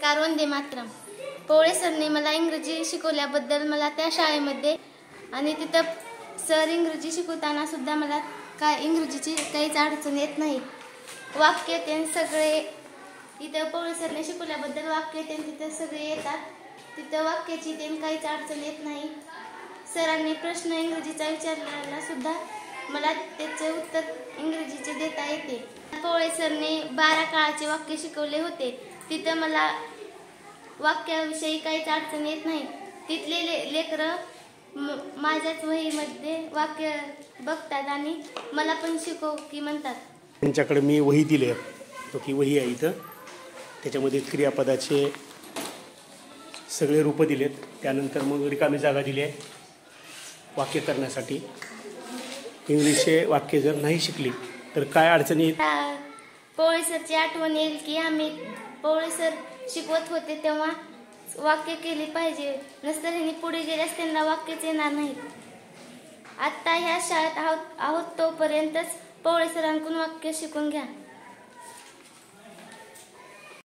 नमस्कार, वंदे मातरम. पोळे सरने मला इंग्रजी शिकवल्याबद्दल मला त्या शाळेमध्ये आणि तिथं सर इंग्रजी शिकवताना सुद्धा मला काय इंग्रजीची काहीच अडचण येत नाही. वाक्य ते सगळे इथं पोळे सरने शिकवल्याबद्दल वाक्य ते तिथं सगळे येतात. तिथं वाक्याची ते काहीच अडचण येत नाही. सरांनी प्रश्न इंग्रजीचा विचारलेला सुद्धा मला त्याचे उत्तर इंग्रजीचे देता येते. पोळे सरने 12 काळाचे वाक्य शिकवले होते. तिथं मला वाक्याविषयी काहीच अडचण येत नाही. तिथले लेकरं माझ्याच वहीमध्ये वाक्य बघतात आणि मला पण शिकव की म्हणतात. त्यांच्याकडे मी वही दिली आहे, तो की वही आहे इथं. त्याच्यामध्ये क्रियापदाचे सगळे रूपं दिलेत. त्यानंतर मग रिकामी जागा दिली आहे वाक्य करण्यासाठी. इंग्लिशचे वाक्य जर नाही शिकली तर काय अडचणी? पोळे सरची आठवण येईल की आम्ही पोळे सर शिकवत होते तेव्हा वाक्य केली पाहिजे. नसतर ह्यांनी पुढे गेल्यास त्यांना वाक्यच येणार नाहीत. आत्ता ह्या शाळेत आहोत तोपर्यंतच पोळे सरांकडून वाक्य शिकून घ्या.